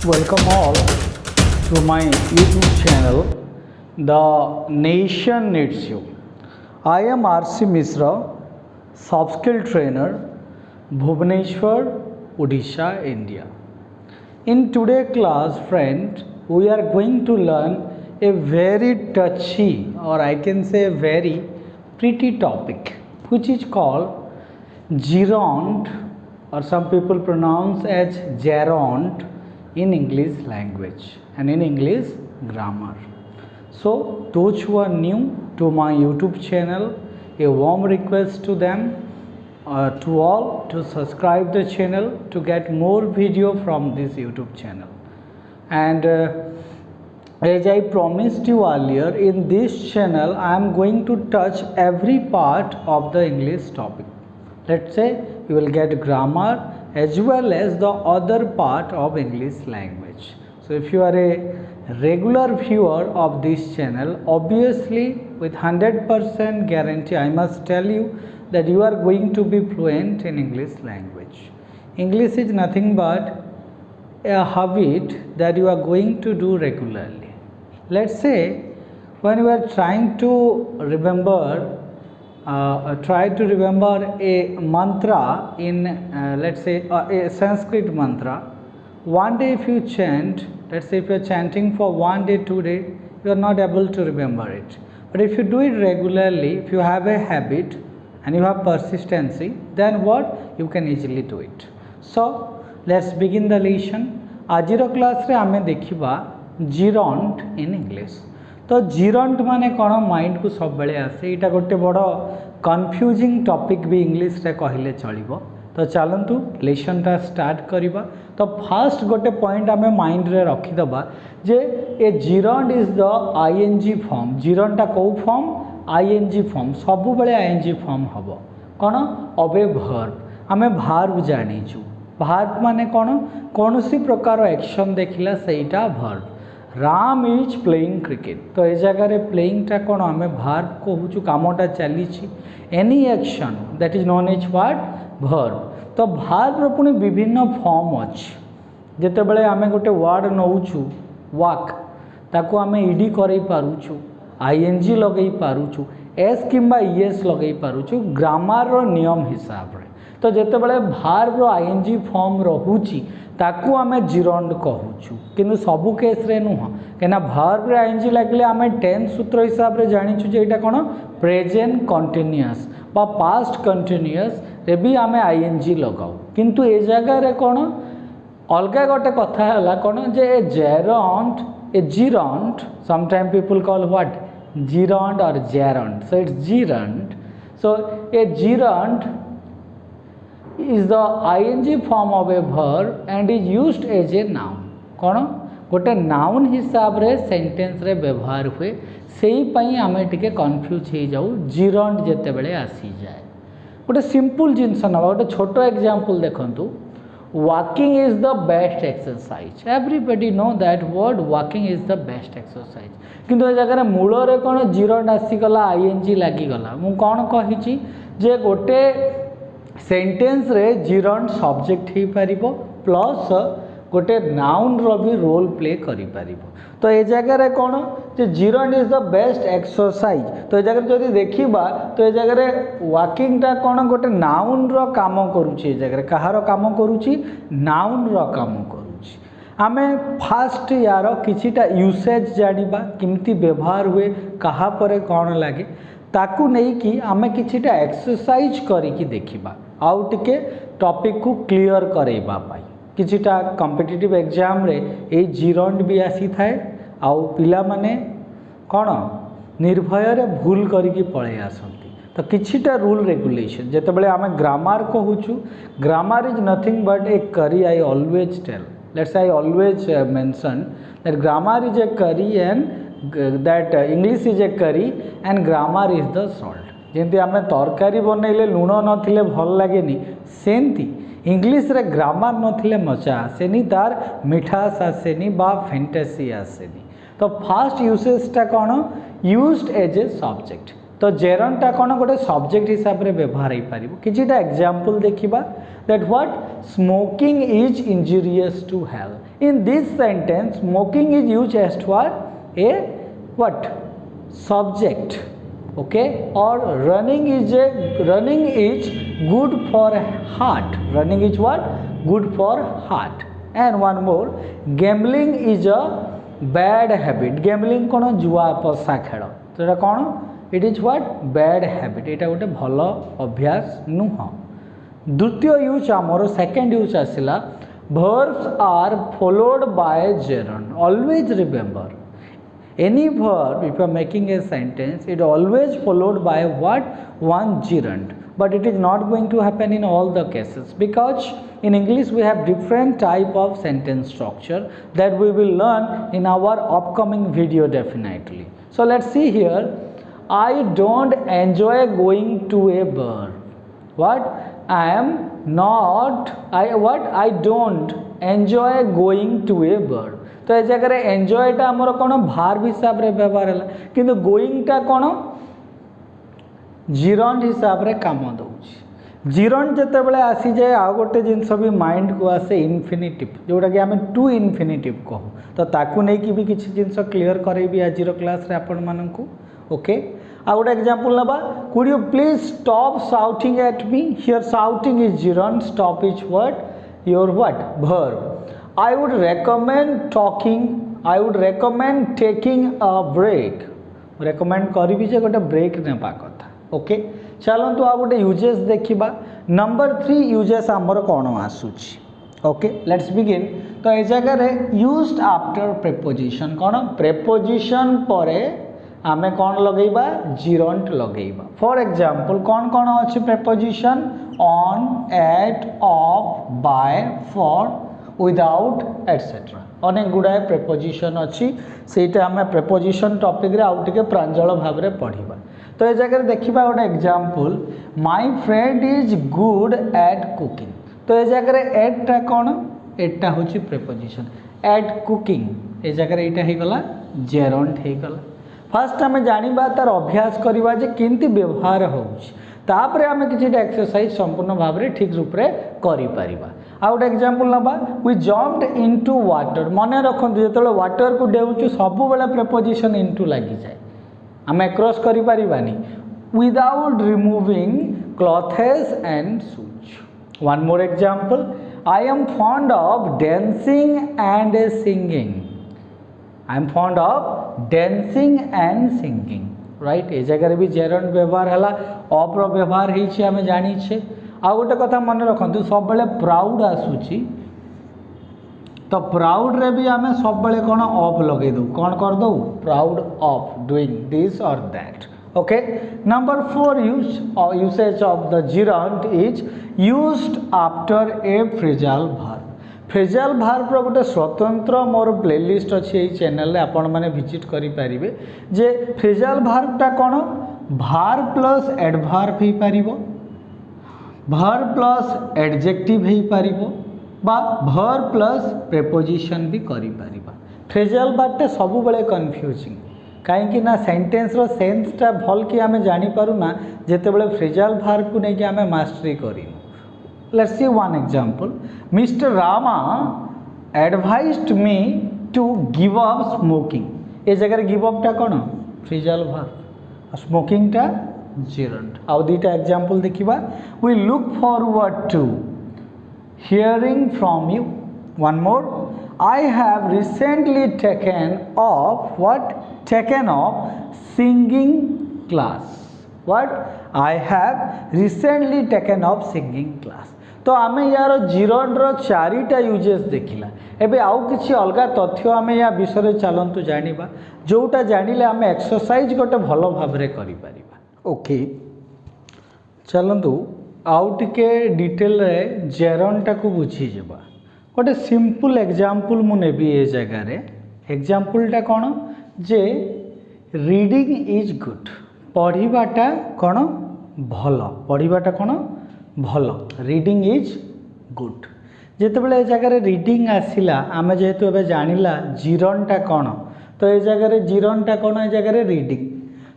Welcome all to my YouTube channel, The Nation Needs You. I am RC Misra, soft skill trainer, Bhubaneswar, Odisha, India. In today's class, friend, we are going to learn a very touchy, or I can say a very pretty topic, which is called gerund, or some people pronounce as gerund in English language and in English grammar. So those who are new to my YouTube channel, a warm request to them, to all, to subscribe the channel to get more video from this YouTube channel. And as I promised you earlier, in this channel I am going to touch every part of the English topic. Let's say you will get grammar as well as the other part of English language. So if you are a regular viewer of this channel, obviously with 100% guarantee I must tell you that you are going to be fluent in English language. English is nothing but a habit that you are going to do regularly. Let's say when you are trying to remember try to remember a mantra in let's say a Sanskrit mantra. One day if you chant, let's say if you are chanting for 1 day, 2 days, you are not able to remember it. But if you do it regularly, if you have a habit and you have persistency, then what? You can easily do it. So let's begin the lesson. आजिर class रे आमे देखिबा gerund in English. तो gerund माने कौन mind को सब बेले आसे यहाँ गोटे बड़ कन्फ्यूजिंग टॉपिक भी इंग्लिश रे कहले चलिबो. तो चलंतु लेसन टा स्टार्ट करिबा. तो फर्स्ट गोटे पॉइंट आमे माइंड रे रखी दबा जे ए gerund is the ing form. gerund टा को फॉर्म? ing form. सब बेले ing फॉर्म हबो कौन ऑफ ए वर्ब. आमे वर्ब जानिचु. वर्ब माने कौन सी प्रकार एक्शन देखिला सेटा verb. Ram is playing cricket. तो ये जगह प्लेइंग टा कौन आम वर्ब कहूँ कामटा चली any action that is known as what verb. तो वर्ब पुणी विभिन्न फॉर्म अच्छी. जिते बड़े आम गोटे वर्ड नौचु वाक ताकू आम इडी कर पारुछु, आईएनजी लगे पारुछु, एस किंबा ईएस लगे पारुछु ग्रामर रो नियम हिसाब रे. तो जिते बड़े वर्ब रो आईएनजी फॉर्म रहुची ताकू आमे gerund कहूँ किंतु सबु केस रे नुह कहीं वर्ब रे आईएनजी लगे आमे टेंस सूत्र हिसाब रे जानिछु जे एटा कोन प्रेजेंट कंटीन्यूअस बा पास्ट कंटीन्यूअस रे भी आमे आईएनजी लगाऊ. किंतु ए जगह रे कोन अलगा गोटे कथा हला कोन जे ए gerund sometime people call what gerund और gerund. So it's gerund. So a gerund is the ing form of a verb and is used as a noun. कौन गोटे नाउन हिसाब रे सेंटेंस रे व्यवहार हुए से ही आमे टिके कन्फ्यूज हो जाऊ gerund जेते बेले आसी जाए. गोटे सिंपल जिनस ना गोटे छोट एग्जांपल देखंतु. Walking is the best exercise. Everybody know that word walking is the best exercise. किंतु ए जगह मूल रे कौन gerund आसीगला आईएनजी लागिगला. मु कौन कहिची जे गोटे सेंटेंस रे gerund सब्जेक्ट हो पारिबो प्लस गोटे नाउन रो भी रोल प्ले करि पारिबो. तो ए जगह रे कौन जे gerund is the best exercise. तो ए जगह जदि देखिबा तो ए जगह रे वॉकिंग टा कौन गोटे नाउन रो काम करूची. ए जगह कहार काम करूची? नाउन रो काम करूची. आमे फास्ट यार किछिटा यूसेज जानिबा किमती व्यवहार हुए कहा परे कौन लागे ताकू नहीं कि आमे किछिटा एक्सरसाइज करिकी देखिबा आउ टिके टॉपिक को क्लियर करेबा पाई. किछिटा कॉम्पिटिटिव एग्जाम रे ए gerund भी आसी थाए आउ पिला माने कौन निर्भय रे भूल करिकी पळे आसंती. तो किछिटा रूल रेगुलेशन जेते बेले आमे ग्रामर कहूछु. Grammar is nothing but a curry. I always tell let's I always mention that grammar is a curry and that English is a curry and grammar is the salt. जेमती आम तरकारी बनइले लुण नथिले भल लागेनी सेमती English रे grammar नथिले मजा आसेनी, तार मिठास आसेनी बा फैंटेसी आसेनी. तो फास्ट यूसेज टा कौन यूज्ड एज ए सब्जेक्ट. तो gerund टा कौन गोटे सब्जेक्ट हिसाब रे व्यवहार हो पार. किछिटा एग्जांपल देखिबा that what smoking is injurious to health. In this sentence, smoking is used as what? A what? Subject. Okay, or running is good for heart. Running is what? Good for heart. And one more, gambling is a bad habit. Gambling कोन जुआ पसा खेल, तो एटा कोन? It is what? Bad habit. एटा गोटे भल अभ्यास नुह. द्वितीय use आमर second use आसला, verbs are followed by gerund. Always remember, any verb, if you are making a sentence, it always followed by what? One gerund. But it is not going to happen in all the cases, because in English we have different type of sentence structure that we will learn in our upcoming video definitely. So let's see here. I don't enjoy going to a bar. What? I am not, I don't enjoy going to a bar. तो ये जगह enjoy टा आमर कौन verb हिसाब रे व्यवहार है, किंतु गोइंग टा कौन जिरंड हिसाब रे काम दउछि. जिरंड जते बेले आसी जाए आ गोटे जिंस भी माइंड को आसे इन्फिनिटिव, जोटा कि आम टू इन्फिनिटिव कहू, तो ताकू नहीं कि भी किसी जिंस क्लियर करेबी आजिर क्लास रे आपण माननकु. ओके, आ गोटे एग्जांपल नबा, could you please stop shouting at me. Here shouting is gerund, stop is what? Your what? verb. I would recommend taking a break. recommend करी जे गोटे ब्रेक नेबा कथा. ओके, चलतु आ गोटे यूजेस देखिबा. नंबर 3 यूजेस आमर कोन आसुची. Okay, let's begin. तो ए जगह रे यूज्ड आफ्टर प्रीपोजिशन, कोन प्रीपोजिशन परे आमे कोन लगेबा? जिरंट लगेबा. फॉर एग्जांपल कोन कोन अछि preposition? On, at, of, by, for, without etcetera. अनेक गुड़ाए प्रेपोजिशन अच्छी, सेटा आम प्रेपोजिशन टॉपिक रे आउ टिके प्रांजल भाव रे पढ़िबा. तो ये जगह देखिबा गोटे example, my friend is good at cooking. तो ये जगह एट टा कोन? एटा होची प्रेपोजिशन. एट कुकिंग ए जगह एटा हे गला जेरंट हे गला. फर्स्ट आम जानिबा तार अभ्यास करबा जे किंती व्यवहार होउची, तापरे आम किछि एक्सरसाइज संपूर्ण भाव रे ठीक रूप रे करि परिबा. आ गोटे एग्जांपल नबा, वी जम्प्ड इनटू वाटर. मन रखु जो वाटर को डेउचु सब बेले प्रेपोजिशन इनटू लगी जाए, आम क्रॉस करि परिबानी. Without removing clothes and shoes. One more example, I am fond of dancing and singing. I am fond of dancing and singing. Right, ए जगह भी जेरंड व्यवहार है, ऑफ रो व्यवहार होइछि आमे जानी छे. आ गोटे कथा मन रखु, सब बेले प्राउड आसूची, तो प्राउड रे भी आमे सब बेले कोन ऑफ लगे दो, कोन कर दो? प्राउड ऑफ डूइंग दिस और that. Okay, number 4 usage of the gerund is used after a phrasal verb. Phrasal verb रो गोटे स्वतंत्र मोर प्लेलिस्ट अछि ए चैनल रे, आपण माने विजिट करि परिबे. जे फ्रेजल वर्ब टा कोन? वर्ब प्लस एडवर्ब हे परिबो, वर्ब प्लस एडजेक्टिव हे परिबो, बा वर्ब प्लस प्रेपोजिशन भी करि परिबा. फ्रेजल वर्ब टा सब बेले कंफ्यूजिंग, कहीं ना सेंटेंस रो सेंस टा भल कि आमे जानि पारु ना जेते बेले फ्रेजल वर्ब को नै कि आमे मास्टरी करिनु. Let's see one example, mister Rama advised me to give up smoking. ए जगह गिव अप टा कोन? फ्रेजल वर्ब, स्मोकिंग टा जिरंट. आउ दीटा एग्जांपल देखिबा, we look forward to hearing from you. One more, I have recently taken of what? Taken of singing class. What? I have recently taken of singing class. तो आमे यार gerund रो चारिटा uses देखिला. एबे आउ किछि अलगा तथ्य आमे या विषय चलंतु जानिबा, जोटा जानिले आमे एक्सरसाइज गोटे भलो भाबरे करि परिबा. ओके, चलतु आउ टिके डिटेल रे जेरंड टाकू बुझी जबा. गोटे सिंपल एग्जांपल मु नेबी ए जगह रे. एग्जांपल टा कोन? जे रीडिंग इज गुड. पढ़िबाटा कोन? भल. पढ़िबाटा कोन? भल. Reading is good. जेते बेले ए जगह रे रीडिंग आसिला, आमे जेहेतु एबे जानिला जिरंड टा कोन, तो ए जगह रे जिरंड टा कोन? ए जगह रे रीडिंग.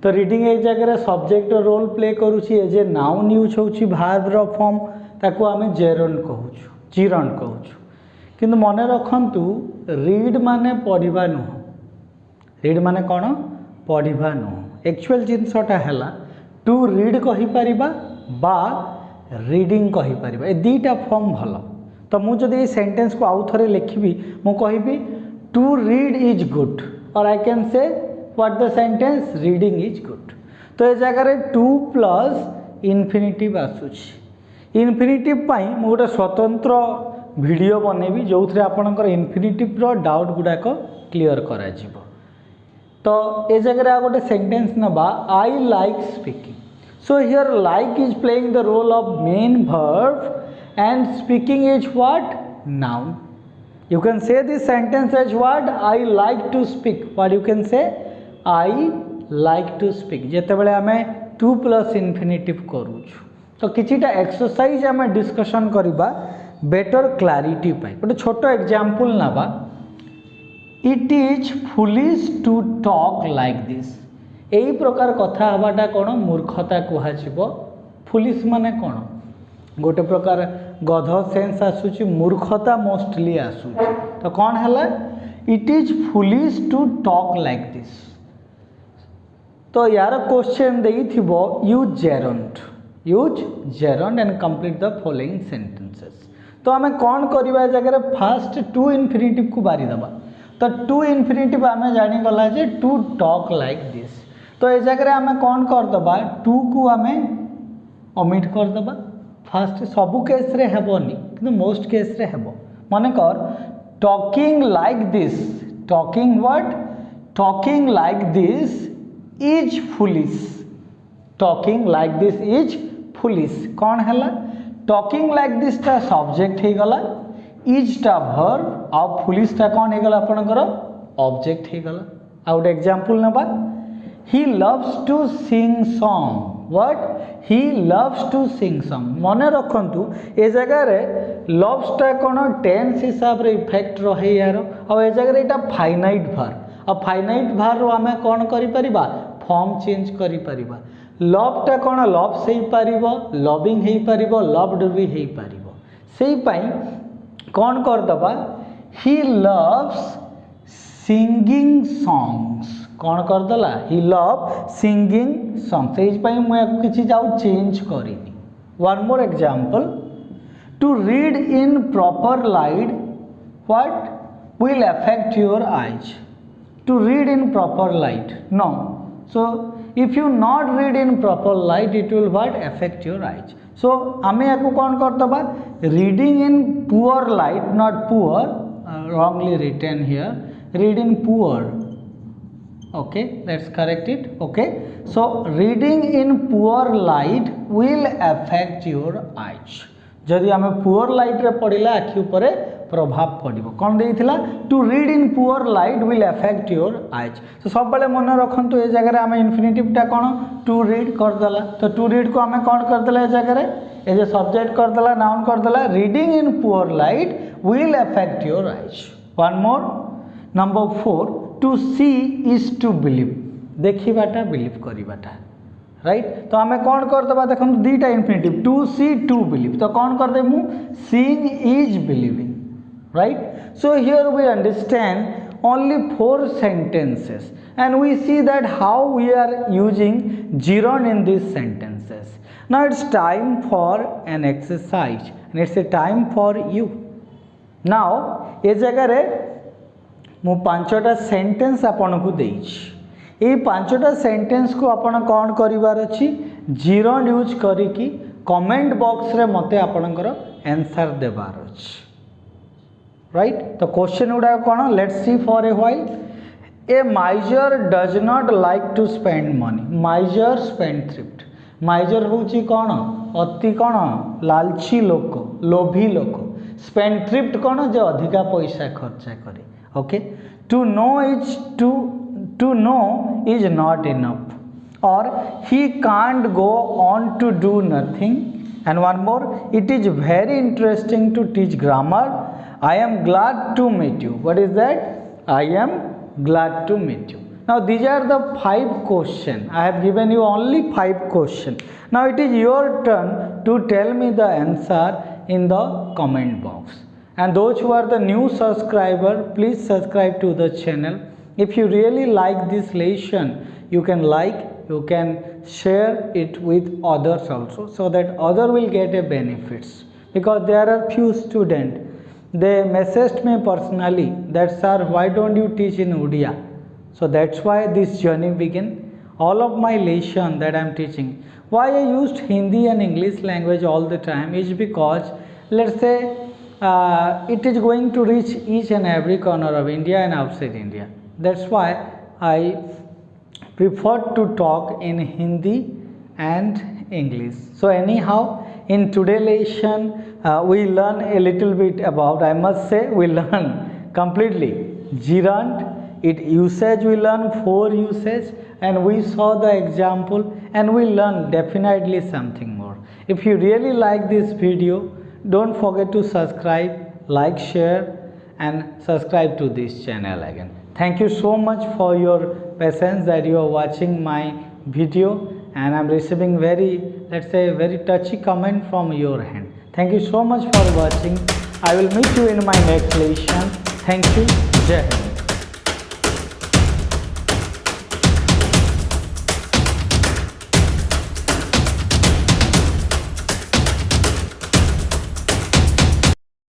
तो रीडिंग ए जगह सब्जेक्ट रोल प्ले करुची. एज ए नाउन यूज होउची वर्ब रो फॉर्म, ताकू आमे जेरंड कहूछु, जिरंड कहूछु. किंतु मन रखु रीड माने पढ़ा नुह रीड माने कौन पढ़ा नुह एक्चुअल जिनसटा है टू रीड कहीपर बा रीडिंग कहीपर ए दुईटा फॉर्म भल तो मुझे सेंटेंस को आउ थे लिखी मु कहि टू रीड इज गुड और I can say what the sentence reading is good तो ये जगह टू प्लस इनफिनिटिव आसूची इनफिनिटिव मु गोटे स्वतंत्र वीडियो बनैबी जो थे आपणकर इनफिनिटिव डाउट गुड़ाक क्लीयर करा जीवो तो ये जगह आ गोटे सेंटेंस नबा I like speaking so here like is playing the role of main verb and speaking is what noun you can say this sentence as what I like to speak what you can say I like to speak जेते बेले हमें two plus infinitive करूँ तो किछिटा exercise आम discussion करवा better clarity पाई गोटे छोट एग्जांपल नवा it is foolish to talk like this यही प्रकार कथा हवाटा कौन मूर्खता कहुब फुलिश माने कौन गोटे प्रकार गध सेन्स आसूची मूर्खता मोस्टली आसूची तो कौन है it is foolish to talk like this तो यार क्वेश्चन देइथिबो use gerund and complete the following sentences तो आम कौन करवा जगह फास्ट टू इनफिनिटिव को बारी दबा तो टू इनफिनिटिव आम जानीगला जे टू टॉक लाइक दिस तो ये जगह आम कौन करदबा टू को आम ओमिट करदबा फास्ट सबू केस रे हेबनी कि मोस्ट केस रे हेबो माने कर talking like this talking what talking like this is foolish talking like this is foolish कौन है टॉकिंग लाइक दिस टा सब्जेक्ट हो गला इज टा वर्ब आ फुलिश टा कौन हो गला आपनकर ऑब्जेक्ट हो गला आ गोटे एग्जांपल नबा he loves to sing song what he loves to sing song मन रखु ए जगह लव्स टा कौन टेंस हिसाब रे इफेक्ट रहे यार और ए जगह यहाँ फाइनाइट भार और फाइनाइट भार आम कौन कर फॉर्म चेंज कर लव टा कौन लव्स हो पार लविंग हो पार लव्ड भी हो पार से कौन करदबा ही लव्स सिंगिंग सॉन्ग्स कौन करदेला ही लव सिंगिंग सॉन्ग से मुझे जाऊ चेंज करी one more example to read in proper light what will affect your eyes to read in proper light no so if you not read in proper light it will what affect your eyes so आम या कौन करदबा reading in poor light not poor wrongly written here read in poor okay let's correct it okay so reading in poor light will affect your eyes जदि आम poor light रे पढ़ला आखि ऊपर प्रभाव पड़ो कौन देइथिला to read in poor light will affect your eyes तो सब बेले मन रखु ये जगह आम इनफिनिटिव टा कौन टू रीड करदेला तो टू रीड को आम कौन करदेला जगह ए जे सब्जेक्ट करदेला नाउन करदेला reading in poor light will affect your eyes one more number 4 to see is to believe देखिबाटा बिलीव करिबाटा राइट तो आम कौन करदे देखो दुईटा infinitive to see to believe तो कौन करदे मु seeing is believing right so here we understand only 4 sentences and we see that how we are using gerund in these sentences. Now it's time for an exercise and it's a time for you. Now ये जगह रे मु 5टा sentence आपन को देइछि ये 5टा sentence को आपन कौन करिवार अछि gerund यूज करिकी कमेंट बॉक्स रे मते आपनकर आंसर देबार अछि राइट तो क्वेश्चन गुड़ा कौन let's see for a while a miser does not like to spend money miser spendthrift miser होची कौन अति कौन लालची लोक लोभी लोक स्पेंडथ्रिफ्ट कौन जो अधिका पैसा खर्चा करे okay to know is not enough और he can't go on to do nothing and one more it is very interesting to teach grammar I am glad to meet you. What is that? I am glad to meet you. Now these are the 5 questions. I have given you only 5 questions. Now it is your turn to tell me the answer in the comment box. And those who are the new subscriber, please subscribe to the channel. If you really like this lesson, you can like, you can share it with others also, so that other will get a benefits. Because there are few students, they messaged me personally that sir, why don't you teach in Odia? So that's why this journey began. All of my lesson that I am teaching, why I used Hindi and English language all the time is because, let's say, it is going to reach each and every corner of India and outside India. That's why I prefer to talk in Hindi and English. So anyhow, in today's lesson, we learn a little bit about, I must say, we learn completely gerund, its usage, we learn 4 usage, and we saw the example, and we learn definitely something more. If you really like this video, don't forget to subscribe, like, share, and subscribe to this channel again. Thank you so much for your patience that you are watching my video, and I'm receiving very, let's say, very touchy comment from your hand. Thank you so much for watching. I will meet you in my next lesson. Thank you. Jai Hind.